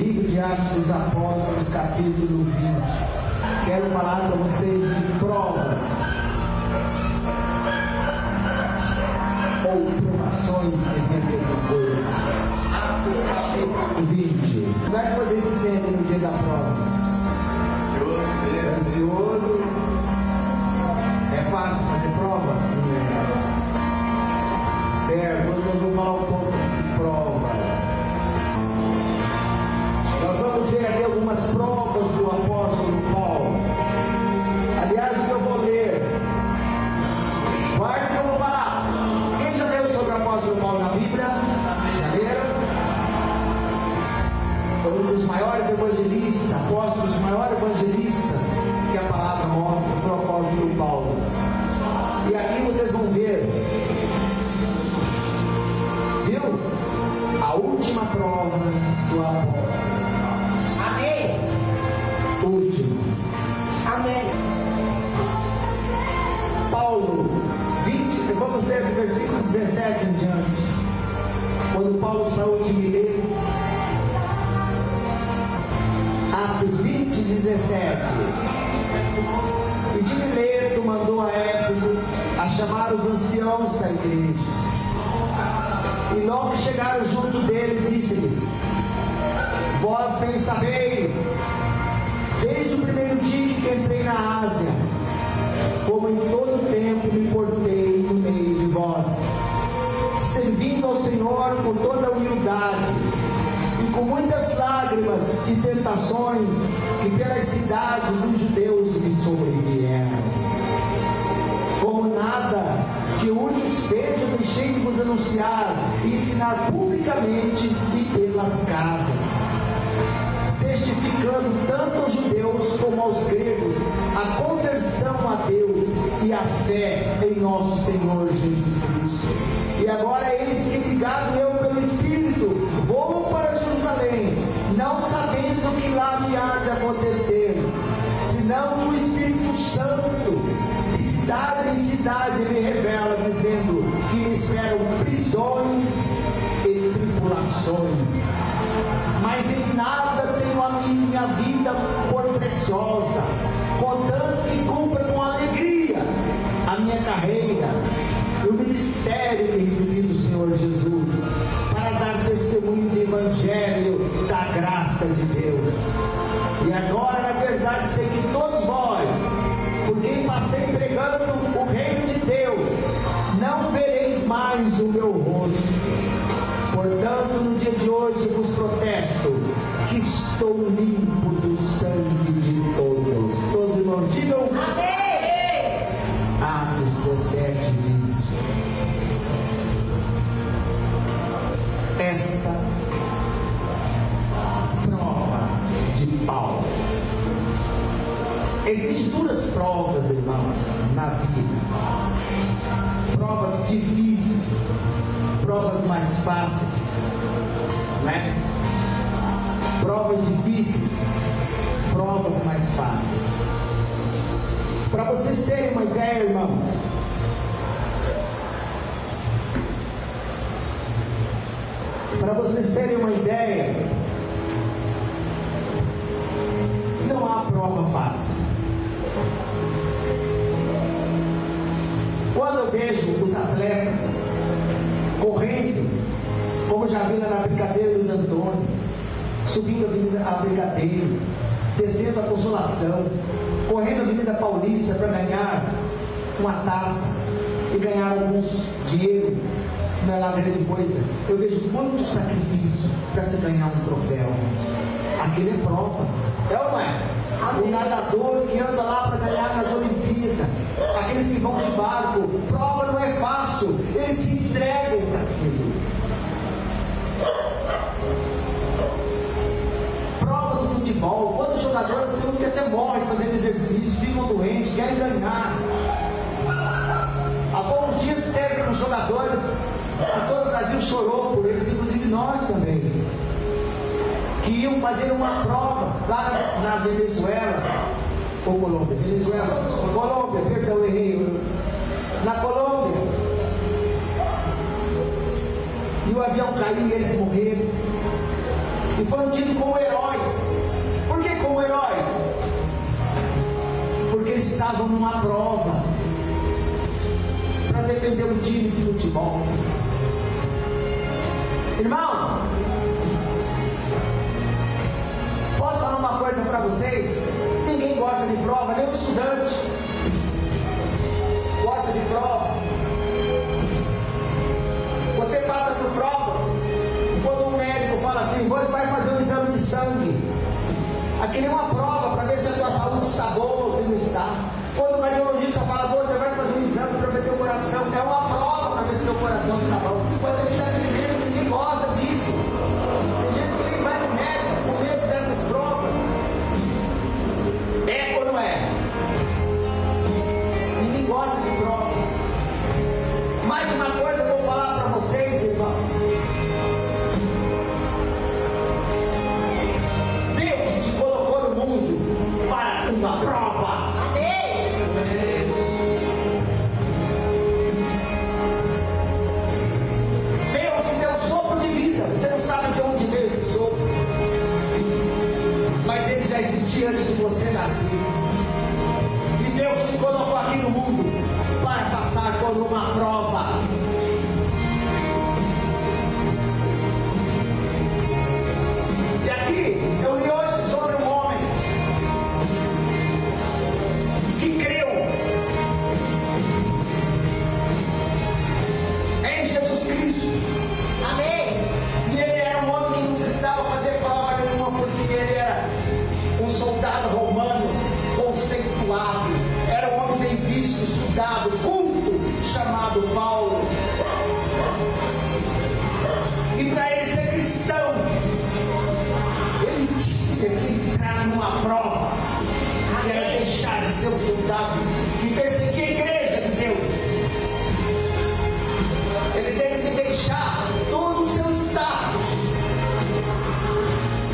Livro de Atos dos Apóstolos, capítulo 20. Quero falar para vocês de provas ou provações em representador. Atos capítulo 20. Como é que vocês se sentem no dia da prova? Ansioso. É fácil fazer prova? Não é. Certo, hoje eu vou falar um pouco de provas. Nós vamos ver aqui algumas provas do apóstolo Paulo. Aliás, o que eu vou ler, guarde que eu vou falar. Quem já leu sobre o apóstolo Paulo na Bíblia? Já leram? Foi um dos maiores evangelistas, apóstolos, o maior evangelista que a palavra mostra, foi o apóstolo Paulo. E aqui vocês vão ver, viu? A última prova do apóstolo. Amém. Último. Amém. Paulo 20, vamos ler do versículo 17 em diante. Quando Paulo saiu de Mileto, Atos 20, 17. E de Mileto mandou a Éfeso a chamar os anciãos da igreja. E logo chegaram junto dele, disse-lhes: vós bem sabeis, desde o primeiro dia que entrei na Ásia, como em todo tempo me portei no meio de vós, servindo ao Senhor com toda humildade e com muitas lágrimas e tentações que pelas cidades dos judeus me sobrevieram. Como nada que útil seja, deixei de vos anunciar e ensinar publicamente e pelas casas, testificando tanto aos judeus como aos gregos a conversão a Deus e a fé em nosso Senhor Jesus Cristo. E agora eis que, ligado eu pelo Espírito, vou para Jerusalém, não sabendo o que lá me há de acontecer, senão que o Espírito Santo de cidade em cidade me revela, dizendo que me esperam prisões e tribulações. Mas em nada tenho a minha vida por preciosa, contanto que cumpra com alegria a minha carreira e o ministério que recebi do Senhor Jesus, para dar testemunho do Evangelho da graça de Deus. E agora, na verdade, sei que todos vós, por quem passei pregando o reino de Deus, não vereis mais o meu rosto. Portanto, no dia de hoje vos protesto que estou limpo do sangue de todos. Todos os irmãos digam Amém. Atos 17, 20. Esta prova de Paulo. Existem duas provas, irmãos, na vida. Provas difíceis, provas mais fáceis, né? Provas difíceis, provas mais fáceis. Para vocês terem uma ideia, irmãos, para vocês terem uma ideia, não há prova fácil. Quando eu vejo os atletas correndo, como já vi lá na Brigadeiro Luiz Antônio, subindo a Avenida Brigadeiro, descendo a Consolação, correndo a Avenida Paulista para ganhar uma taça e ganhar alguns dinheiro, não é lá grande coisa. Eu vejo muito sacrifício para se ganhar um troféu. Aquilo é prova, é ou não é? O nadador que anda lá para ganhar nas Olimpíadas, aqueles que vão de barco, prova não é fácil, eles se entregam para aquilo. Prova do futebol, quantos jogadores temos que até morrem fazendo exercício, ficam doentes, querem ganhar. Há poucos dias teve com os jogadores, e todo o Brasil chorou por eles, inclusive nós também, que iam fazer uma prova lá na Venezuela, ou Colômbia, Colômbia, perdão, errei, na Colômbia, e o avião caiu e eles morreram. e foram tidos como heróis. Por que como heróis? Porque eles estavam numa prova para defender um time de futebol. Irmão, posso falar uma coisa para vocês? Ninguém gosta de prova, nem o estudante gosta de prova. Você passa por provas. Quando um médico fala assim, você vai fazer um exame de sangue, aquilo é uma prova para ver se a tua saúde está boa ou se não está. Quando o cardiologista fala, você vai fazer um exame para ver teu coração, é uma prova para ver se seu coração está bom. Você está vivendo, ninguém gosta disso. Tem gente que nem vai no médico com medo dessas provas. É ou não é? Ninguém gosta de prova. Mais uma coisa eu vou falar para vocês, irmãos. Deus te colocou no mundo para uma prova. Deus te deu um sopro de vida. Você não sabe de onde veio esse sopro, mas ele já existia antes de você nascer. E Deus te colocou aqui no mundo para passar por uma prova. E aqui eu li hoje sobre um homem que creu em Jesus Cristo. Amém. E ele era um homem que não precisava fazer prova nenhuma, porque ele era um soldado romano conceituado. Era um homem bem visto, estudado, culto, chamado Paulo. E para ele ser cristão, ele tinha que entrar numa prova, que era deixar de ser um soldado e perseguir a igreja de Deus. Ele teve que deixar todo o seu status.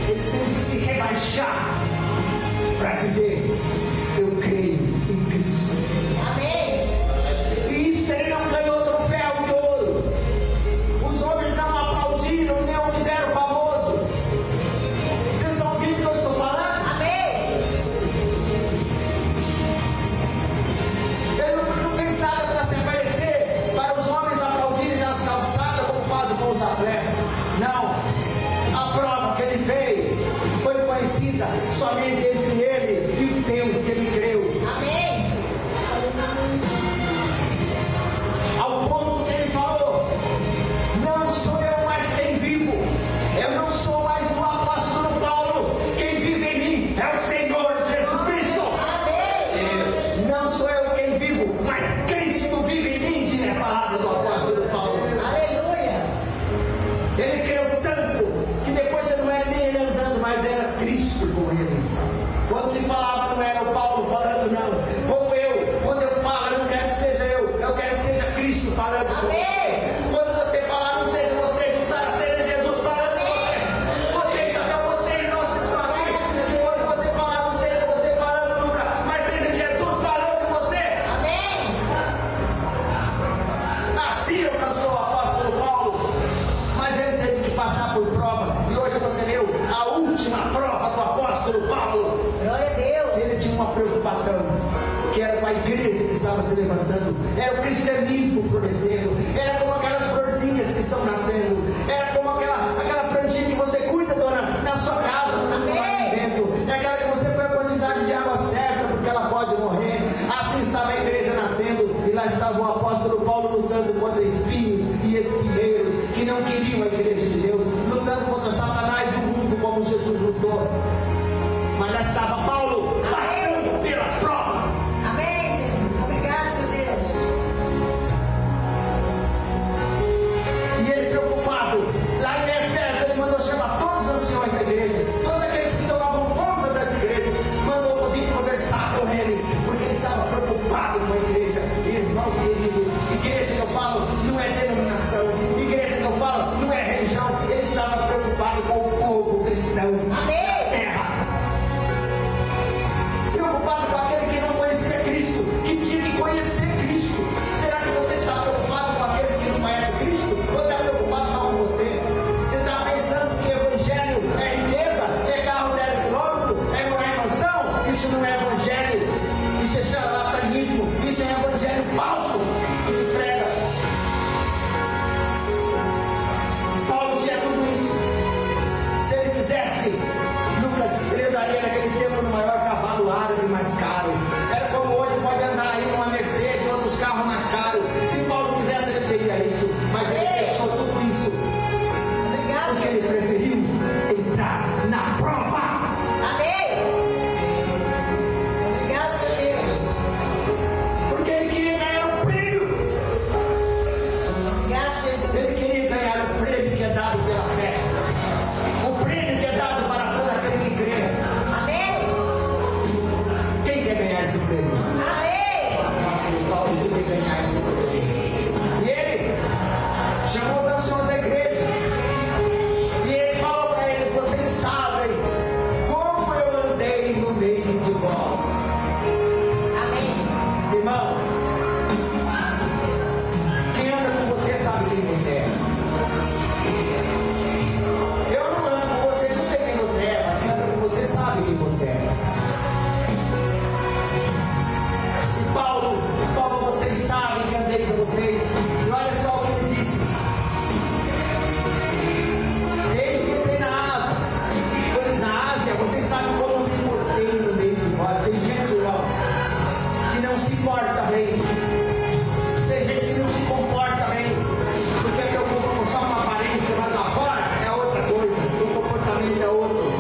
Ele teve que se rebaixar para dizer, eu creio em Cristo. Amém. E isso ele não ganhou troféu de ouro. Os homens não aplaudiram, nem o fizeram famoso. Vocês estão ouvindo o que eu estou falando? Amém. Ele não fez nada para se aparecer, para os homens aplaudirem nas calçadas, como fazem com os atletas. Não. A prova que ele fez foi conhecida somente entre ele e o Deus que ele creu. Amém. Ao ponto que ele falou, não sou eu mais quem vivo, eu não sou mais o apóstolo Paulo, quem vive em mim é o Senhor Jesus Cristo. Amém. Não sou eu quem vivo, mas Cristo vive em mim, diz a palavra do apóstolo Paulo. Aleluia. Ele creu tanto que depois não era nem ele andando, mas era Cristo com ele. Quando se falava, não era o Paulo falando, não. Como eu, quando eu falo, eu não quero que seja eu quero que seja Cristo falando com você. Quando você falar, não seja você, não sabe, seja Jesus falando com você. Você sabe, é você e nós que estão aqui. E quando você falar, não seja você falando nunca, mas seja Jesus falando com você. Amém. Assim alcançou o apóstolo Paulo, mas ele teve que passar por prova. E hoje você leu a última prova do apóstolo Paulo. Glória a Deus. Ele tinha uma preocupação, que era com a igreja que estava se levantando, era o cristianismo florescendo, era como aquelas florzinhas que estão nascendo, era como aquela plantinha que você cuida, dona, na sua casa, no vento, é aquela que você põe a quantidade de água certa, porque ela pode morrer. Assim estava a igreja nascendo, e lá estava o apóstolo Paulo lutando contra espinhos e espinheiros que não queriam a igreja de Deus, lutando contra Satanás e o mundo como Jesus lutou. Mas lá estava Paulo passando pelas provas. Amém, Jesus. Obrigado, meu Deus. E ele preocupado, lá em Efésios, ele mandou chamar todos os anciões da igreja, todos aqueles que tomavam conta das igrejas, mandou vir conversar com ele, porque ele estava preocupado com a igreja. Irmão querido, igreja que eu falo não é denominação, igreja que eu falo não é religião, ele estava preocupado com o povo cristão. Amém. Terra. mas ele deixou tudo isso porque ele preferiu entrar na prova. Amém. Obrigado, meu Deus. Porque ele queria ganhar o prêmio. Obrigado, Jesus. Ele queria ganhar o prêmio que é dado pela fé. O prêmio que é dado para todo aquele que crê. Amém. Quem quer ganhar esse prêmio? Amém. O Paulo queria ganhar esse prêmio. E ele chamou os anciões da igreja. E ele falou para eles: vocês sabem como eu andei no meio de vós. Amém. Irmão, quem anda com você sabe quem você é. Eu não ando com você, não sei quem você é, mas quem anda com você sabe quem você é. E Paulo falou: vocês sabem que andei com vocês. E olha só o que ele disse. Desde que entrei na Ásia, pois na Ásia, vocês sabem como me portei no meio de vós. Tem gente, irmão, que não se porta bem. Tem gente que não se comporta bem, porque é preocupa só uma aparência, mas lá fora é outra coisa, o comportamento é outro.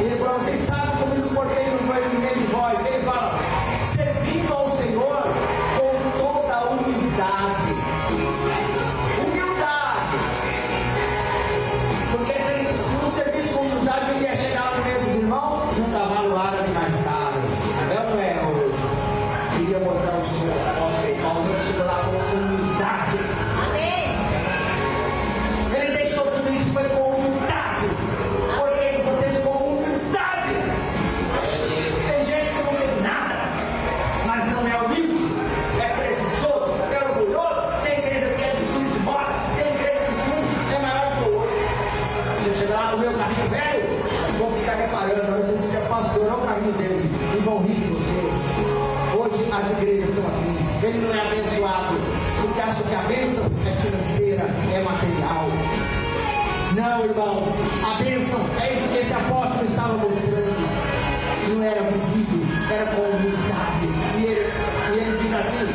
E ele falou: vocês sabem como eu me portei no meio de vós. Ele fala: servindo ao Senhor com toda a humildade. Humildade. Porque se ele não servisse com humildade, ele ia chegar lá no meio dos irmãos num cavalo árabe mais caro. É ou não é hoje? Queria mostrar o seu apóstolo Paulo, ele chegou lá com humildade. Amém. Ele deixou tudo isso, foi com humildade. Porém, vocês com humildade. Tem gente que não tem nada, mas não é humilde, é presunçoso, é orgulhoso. Tem igreja que é de sul de moda, tem igreja que esse mundo é maior que o outro. Você chegar lá no meu carrinho velho, vão ficar reparando, não sei se é pastor, é o carrinho dele, e vão rir de você. Hoje as igrejas são assim. Ele não é abençoado porque acha que a bênção é financeira, é material. Não, irmão, a bênção é isso que esse apóstolo estava mostrando. Não era visível, era com humildade. E ele diz assim: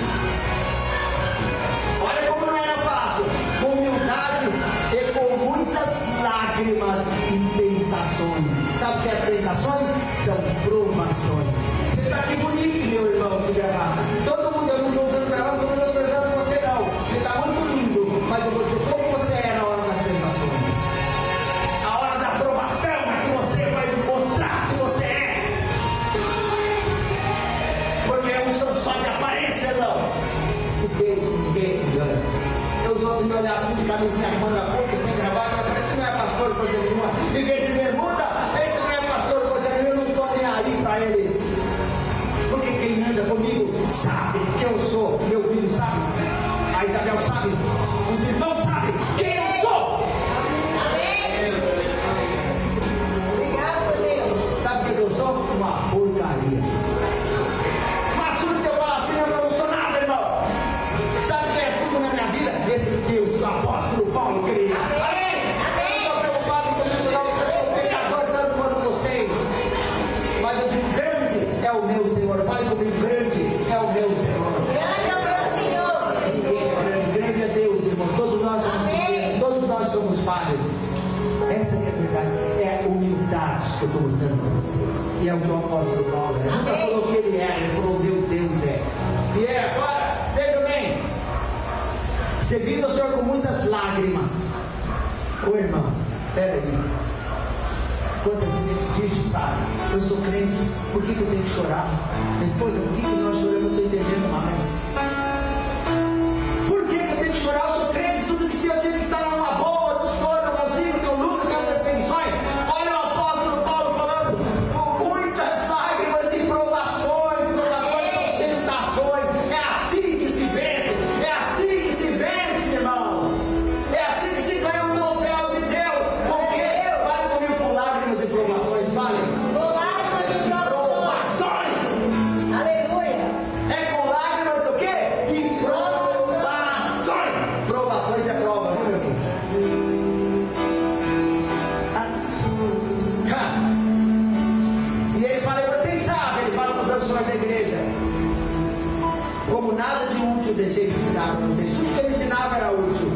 olha como não era fácil, com humildade e com muitas lágrimas e tentações. Sabe o que é tentações? São provações. Você está aqui bonito, meu irmão, de gravata. Todo mundo, eu não estou usando gravata, como eu estou usando você não. Você está muito lindo, mas eu vou dizer como você é na hora das tentações. A hora da provação é que você vai mostrar se você é. Porque uns são só de aparência, não. E Deus ninguém engana. Eu os outros me olhar assim, de camisinha manga curta, sem gravata, parece que não é pastor, coisa nenhuma. Em vez de bermuda, esse não é pastor, coisa nenhuma, eu não estou nem aí para eles. Porque quem anda comigo sabe quem eu sou, meu filho sabe, a Isabel sabe, os irmãos sabem quem eu sou. Amém. Obrigado, meu Deus. Sabe o que eu sou? Uma porcaria. Mas se eu falar assim, eu não sou nada, irmão. Sabe o que é tudo na minha vida? Esse Deus que o apóstolo Paulo queria. Amém? Eu não estou preocupado comigo, não, porque eu sou pecador tanto quanto vocês. Mas eu digo: grande é o meu Senhor. Fale comigo: grande é o meu Senhor. Grande é o meu Senhor. Ninguém é grande, grande é Deus, irmãos. Todos nós somos pequenos, todos nós somos falhos. Essa é a verdade, é a humildade que eu estou mostrando para vocês. E é o que o apóstolo Paulo é. Ele nunca falou que ele é, ele falou: meu Deus é. E é agora, veja bem, servindo ao Senhor com muitas lágrimas. Ô irmãos, peraí. Quanta gente diz, sabe, eu sou crente, por que eu tenho que chorar? Minha esposa, por que nós choramos? Eu não estou entendendo mais. Por que eu tenho que chorar? Eu sou crente, tudo que se eu tinha que estar numa boa, no escuro, eu consigo, eu luto, tenho perseguições. Olha o apóstolo Paulo falando, com muitas lágrimas e provações são tentações. É assim que se vence, é assim que se vence, irmão. É assim que se ganha o troféu de Deus. Com quê? Fale comigo, com lágrimas e provações, falem. Com lágrimas e provações. Provações. Aleluia. É com lágrimas nada de útil deixei de ensinar para vocês. Tudo que ele ensinava era útil.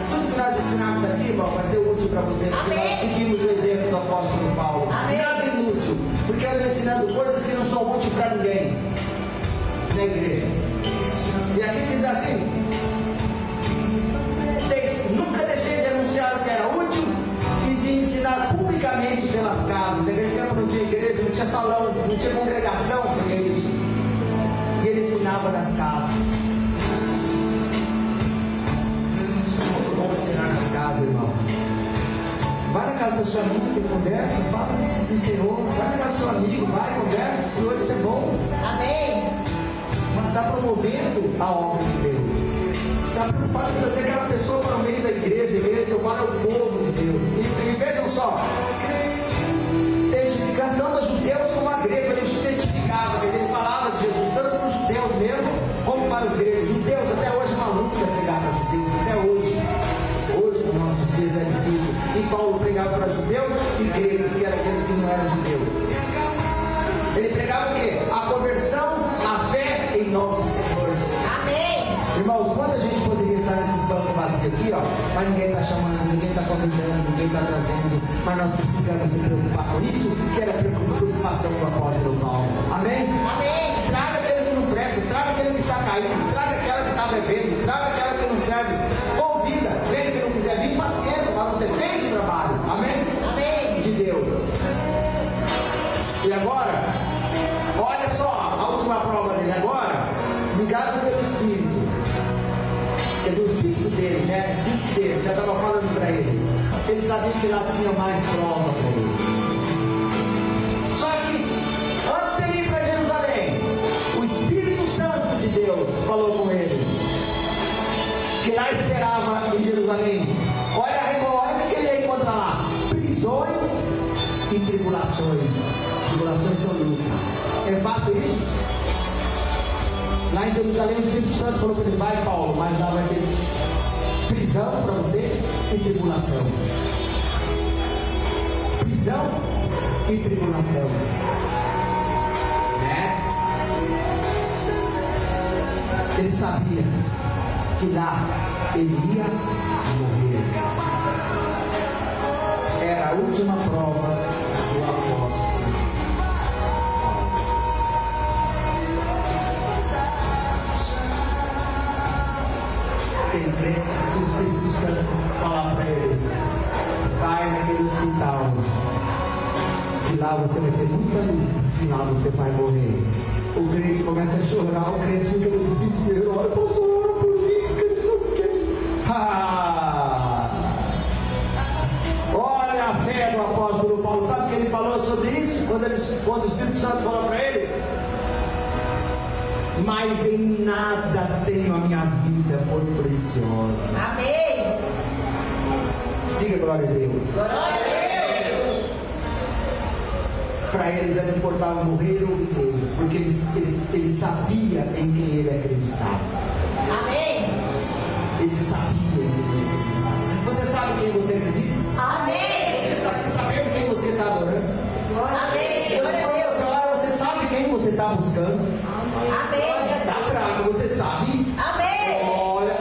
Tudo que nós ensinamos aqui, irmão, vai ser útil para você, porque Amém. nós seguimos o exemplo do apóstolo Paulo. Amém. Nada inútil, porque eu estou ensinando coisas que não são úteis para ninguém na igreja. E aqui diz assim: nunca deixei de anunciar o que era útil e de ensinar publicamente pelas casas. Naquele tempo não tinha igreja, não tinha salão, não tinha congregação, seria isso. E ele ensinava nas casas. Muito bom ensinar nas casas, irmãos. Vai na casa da sua amiga, conversa, fala do Senhor. Vai na casa do seu amigo, vai, conversa, o Senhor, isso é bom. Amém. Você está promovendo a obra de Deus. Você está preocupado em trazer aquela pessoa para o meio da igreja mesmo, que eu falo é o povo de Deus. E vejam só, testificando tanto a judeus como a gregos, ele testificava, ele falava de Jesus, tanto para os judeus mesmo, como para os gregos. Judeus, até hoje é uma luta pregar para judeus, até hoje. Hoje, nos nossos dias é difícil. E Paulo pregava para judeus e gregos, que eram aqueles que não eram judeus. Ele pregava o quê? A conversão, a fé em nosso Senhor. Amém. Irmãos, quanta gente poderia estar nesse banco vazio aqui, ó, mas ninguém está chamando, ninguém está convidando, ninguém está trazendo, mas nós precisamos se preocupar com isso, que era a preocupação do apóstolo Paulo. Amém? Amém. Traga aquele que não presta, traga aquele que está caindo, traga aquela que está bebendo, traga aquela que não serve. Convida, vem, se não quiser vir, paciência, mas você fez o trabalho. Amém? Amém. De Deus. E agora, olha só, a última prova dele agora, ligado pelo Espírito. Quer dizer, o Espírito dele, né? O Espírito dele, já estava falando para ele. Ele sabia que lá tinha mais prova para ele. Só que, antes de ir para Jerusalém, o Espírito Santo de Deus falou com ele, que lá esperava em Jerusalém. Olha o que ele ia encontrar lá: prisões e tribulações. Tribulações são lutas. É fácil isso? Lá em Jerusalém, o Espírito Santo falou para ele: vai, Paulo, mas lá vai ter prisão para você e tribulação. Prisão e tribulação. Né? Ele sabia que lá ele ia morrer. Era a última prova do apóstolo. Tem crente que se o Espírito Santo falar para ele: vai naquele hospital, que lá você vai ter muita luta, e lá você vai morrer. O crente começa a chorar, o crente fica no desespero: olha, pastor, ora por mim, que não sei o quê. Olha a fé do apóstolo Paulo. Sabe o que ele falou sobre isso? Quando o Espírito Santo falou para ele: mas em nada tenho a minha vida por preciosa. Amém. Diga glória a Deus. Glória a Deus. Para ele já não importava morrer ou viver, porque ele sabia em quem ele acreditava. Amém. Ele sabia em quem ele acreditava. Você sabe em quem você acredita? Amém. Você está sabendo quem você está adorando? Amém. Glória a Deus. Você sabe quem você está buscando? Amém. Está fraco, você sabe? Amém. Olha,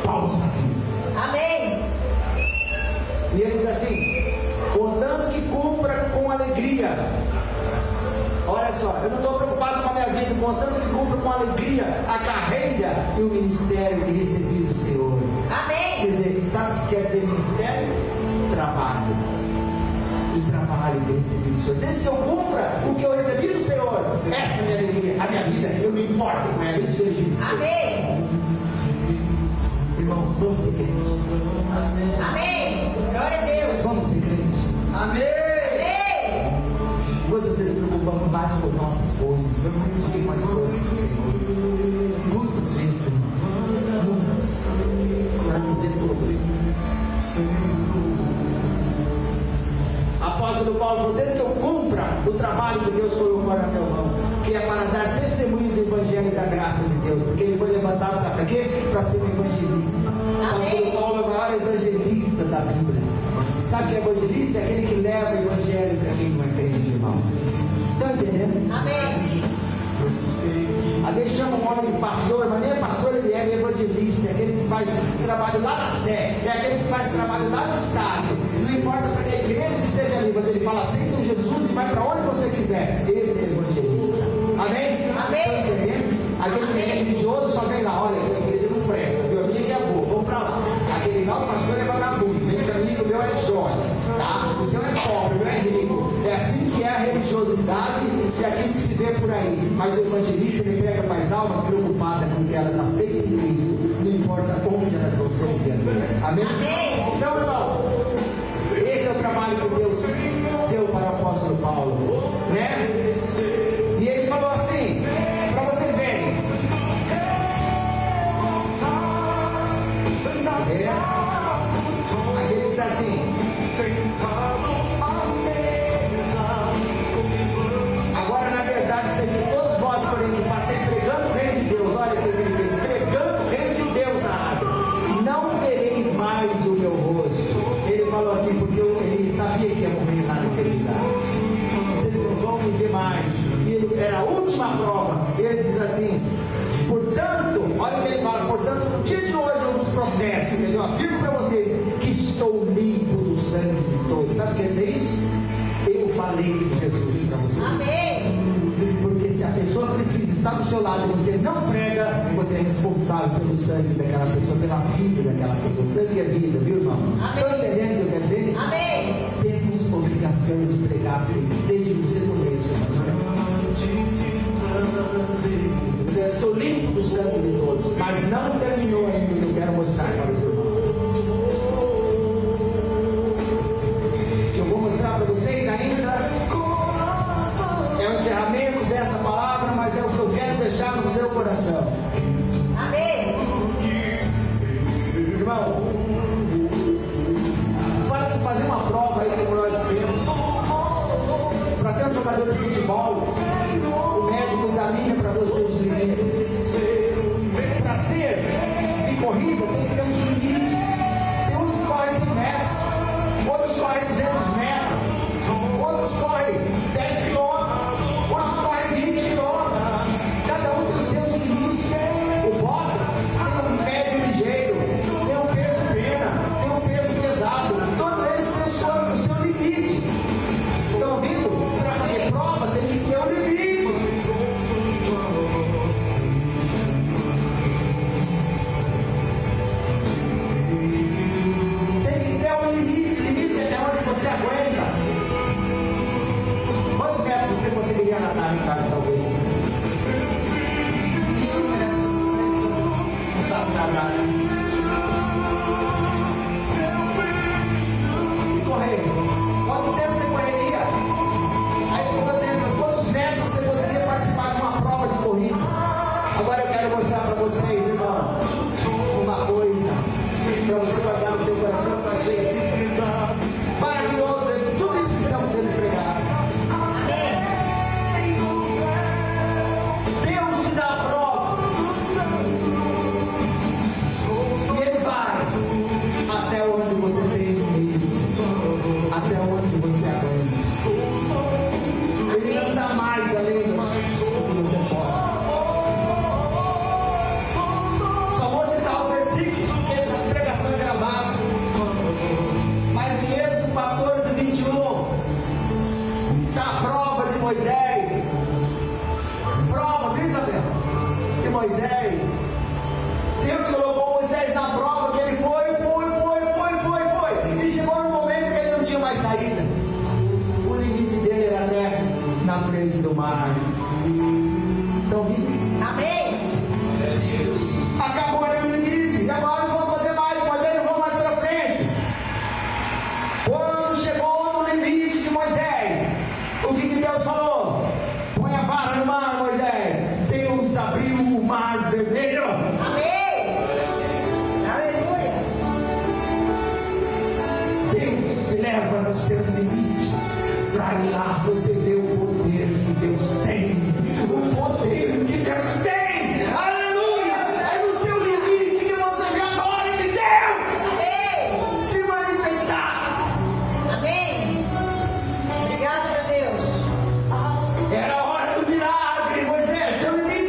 Paulo sabia. Amém. E ele diz assim: contanto que cumpra com alegria. Olha só, eu não estou preocupado com a minha vida, contanto que cumpra com alegria a carreira e o ministério que recebi do Senhor. Amém. Quer dizer, sabe o que quer dizer ministério? Trabalho. E trabalho que eu recebi do Senhor. Desde que eu cumpra o que eu recebi do Senhor, essa é a minha alegria, a minha vida, eu me importo com ela. Isso que eu disse. Amém. Irmão, vamos ser crentes. Amém. Glória a Deus. Vamos ser crentes. Amém. Muitas vezes preocupamos mais com nossas coisas, do que com as coisas do Senhor. Muitas vezes, irmão. Muitas. Para não dizer todas. Apóstolo Paulo falou: desde que eu cumpra o trabalho que Deus colocou na minha mão, que é para dar testemunho do Evangelho e da graça de Deus, porque ele foi levantado, sabe para quê? Para ser um evangelista. O apóstolo Paulo é o maior evangelista da Bíblia. Sabe que é evangelista? É aquele que leva o Evangelho para quem não é crente, irmão. Estão entendendo? Amém. Às vezes chama um homem de pastor, mas nem é pastor, ele é evangelista, é aquele que faz trabalho lá na Sé, é aquele que faz trabalho lá no estádio. Não importa para que a igreja esteja ali, mas ele fala, aceita o Jesus e vai para onde você quiser. Esse é evangelista. Amém? Amém. Estão entendendo? Aquele que é religioso só vem lá, olha, a igreja não presta, viu? A minha que é boa, vamos para lá. Aquele lá, o pastor é vagabundo, vem para mim, o meu é joia, tá? O seu é pobre, o meu é rico. É assim que é a religiosidade e aquilo que se vê por aí. Mas o evangelista, ele prega para as almas preocupadas com que elas aceitem Cristo, não importa onde elas vão ser enviadas. Amém? Amém. Então, irmão, esse é o trabalho que Deus deu para o apóstolo Paulo, né? E ele falou assim, para vocês verem. Aqui ele diz assim, agora na verdade sei que todos vós, porém, que passei pregando o reino de Deus, olha o que ele fez, pregando o reino de Deus na área, não vereis mais o meu rosto. Ele falou assim, porque ele sabia que ia morrer lá na eternidade. Vocês não vão me ver mais. E ele, era a última prova. Ele diz assim, portanto, olha o que ele fala, portanto, no dia de hoje eu vos protesto, eu afirmo para vocês que estou limpo do sangue de todos. Sabe o que quer dizer isso? Eu falei de Jesus para vocês. Amém. Porque se a pessoa precisa estar do seu lado e você não prega, você é responsável pelo sangue daquela pessoa, pela vida daquela pessoa. Sangue é vida, viu, irmão? Estão entendendo o que eu quero dizer? Amém. Temos obrigação de pregar assim, desde que você começa. Eu estou limpo do sangue de todos, mas não terminou ainda o que eu quero mostrar para os irmãos. Eu vou mostrar para vocês ainda. É o encerramento dessa palavra, mas é o que eu quero deixar no seu coração. Amém. Irmão, para se fazer uma prova aí, como nós dissemos, para ser um jogador de futebol, o médico examina para ver os seus limites. Para ser de corrida, tem que ter uns limites. Tem uns que correm 100 metros, outros correm 200 metros, outros correm 10 quilômetros, outros correm 20 quilômetros. Cada um tem os seus limites. O boxe tem um pé ligeiro, tem um peso pena, tem um peso pesado. Todos eles têm o seu limite. Estão ouvindo? Para fazer prova tem que ter um limite. Tem que ter um limite. Limite é até onde você aguenta. Quantos metros você conseguiria nadar, Ricardo, talvez? Não sabe nadar, né? E correr? Quanto tempo você correria? Aí eu estou dizendo, quantos metros você conseguiria participar de uma prova de corrida? Agora eu quero mostrar para vocês, irmãos, uma coisa, para você guardar no teu coração, para achei assim, maravilhoso dentro de tudo isso que estamos sendo pregados. Deus te dá a prova. E Ele vai até onde você tem limite, até onde você aguenta. Ele não dá mais além do que você pode. Só vou citar o versículo, porque essa pregação é gravada. Mas em Êxodo 14, 21, está a prova de Moisés. Prova, viu, Isabel? De Moisés. Deus colocou Moisés na prova, que ele foi. E chegou no momento que ele não tinha mais saída. O limite dele era até na frente do mar. Estão vindo? Amém. Acabou ali o limite. E agora não vão fazer mais. Moisés não vão mais para frente. Quando chegou no limite de Moisés, o que Deus falou? Põe a vara no mar, Moisés. Deus abriu o mar vermelho. Amém. Aleluia. Deus te leva no seu limite. Para lá você vê o poder que Deus tem. O poder que Deus tem. Aleluia. É no seu limite que você vê a glória de Deus Amém. se manifestar. Amém. Obrigado, meu Deus. Era a hora do milagre, Moisés. Seu limite.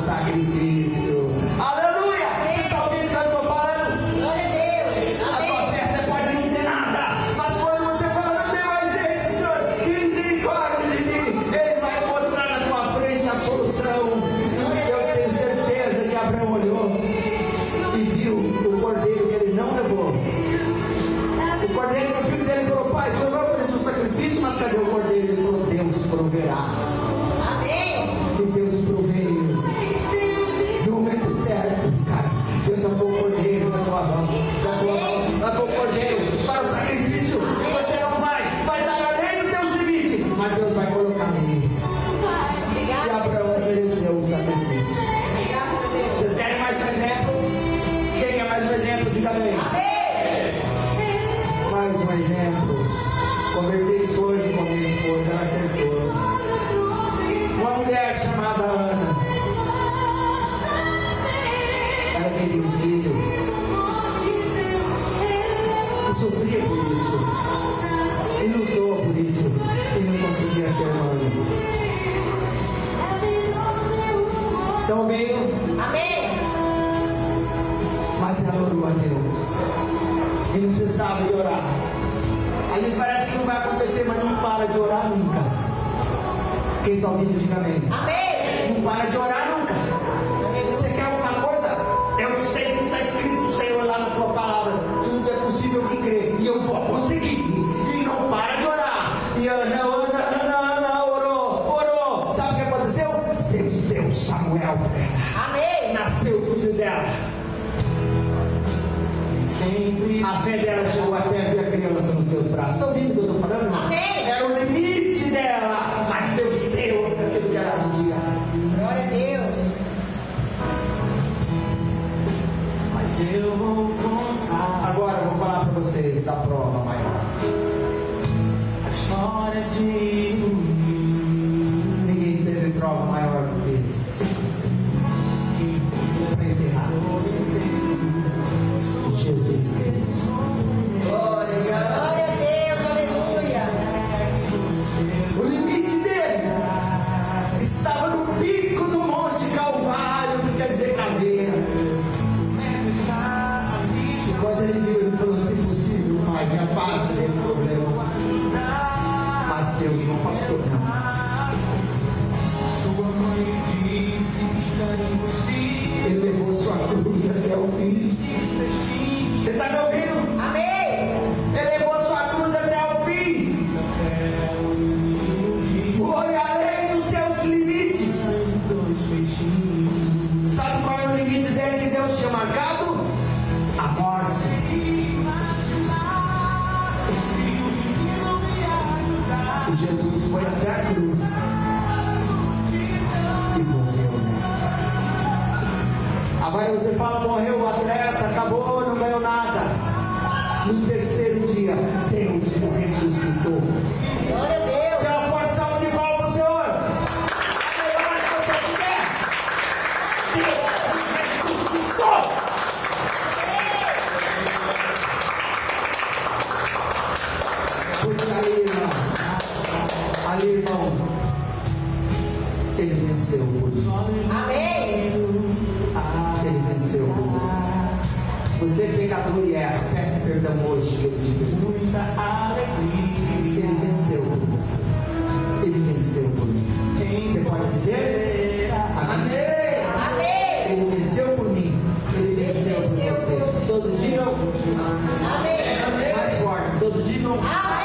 sacrifício. Aleluia! Você está ouvindo o que eu estou falando? Glória a Deus. A tua fé você pode não ter nada, mas quando você fala, não tem mais jeito, Senhor, tem misericórdia de mim, Ele vai mostrar na tua frente a solução. Eu tenho certeza que Abraão olhou e viu o cordeiro que ele não levou. O cordeiro que o filho dele falou, pai, o Senhor vai oferecer um sacrifício, mas cadê o cordeiro? Ele falou, Deus proverá. Amém. E Deus proveio. No momento certo, cara, Deus vai pôr o cordeiro na tua mão. Vai pôr o cordeiro para o sacrifício. Você não vai dar além dos teus limites, mas Deus vai colocar nele. E Abraão ofereceu o sacrifício. Obrigado, Deus. Vocês querem mais um exemplo? Quem quer mais um exemplo? Diga bem. Amém. Mais um exemplo. Conversei isso hoje com a minha esposa, ela acertou. Uma mulher chamada Ana. Ela queria um filho. E sofria por isso. E lutou por isso. E não conseguia ser mãe. Estão ouvindo? Amém. Mas ela orou a Deus. E não se sabe de orar. Às vezes parece que não vai acontecer, mas não para de orar nunca. Quem está ouvindo, diga amém. Amém. Não para de orar nunca. Você quer alguma coisa? Eu sei que está escrito, Senhor, lá na tua palavra. Tudo é possível que crê. E eu vou conseguir. E não para de orar. E Ana orou. Sabe o que aconteceu? Deus deu Samuel para ela. Amém. Nasceu o filho dela. A fé dela chegou até a ver a criança nos seus braços. Estão ouvindo o que eu estou falando? Amém. Era o limite dela, mas Deus deu aquilo que ela podia. Glória a Deus. Mas eu vou contar Agora eu vou falar para vocês da prova maior. a história de Ninguém teve prova maior do que isso. Para encerrar, Jesus Cristo. Glória a Deus. Aleluia. O limite dele estava no pico do Monte Calvário, que quer dizer caveira. E quando ele viu, ele falou: se possível, Pai, me afasta desse problema. Mas Deus não afastou, não. sua mãe disse que está impossível. Ele levou sua cruz até o fim. Você está me ouvindo? Amém. Ele levou sua cruz até o fim. Foi além dos seus limites. Sabe qual é o limite dele que Deus tinha marcado? A morte. E Jesus foi até a cruz e morreu, né? Agora você fala, morreu o atleta, acabou, não ganhou nada. No terceiro dia, Deus o ressuscitou. Glória a Deus. Dê uma forte salva de palmas para o Senhor. A melhor que você quiser. Deus ressuscitou. Porque ali, irmão, ele venceu por isso. Amém. Ele venceu por você. Se você é pecador e erra, peça perdão hoje, ele te perdoa. Muita alegria. Ele venceu por você. Ele venceu por mim. Você pode dizer? Amém. Amém. Ele venceu por mim. Ele venceu por você. Todos digam? Amém. Mais forte. Todos digam? Amém.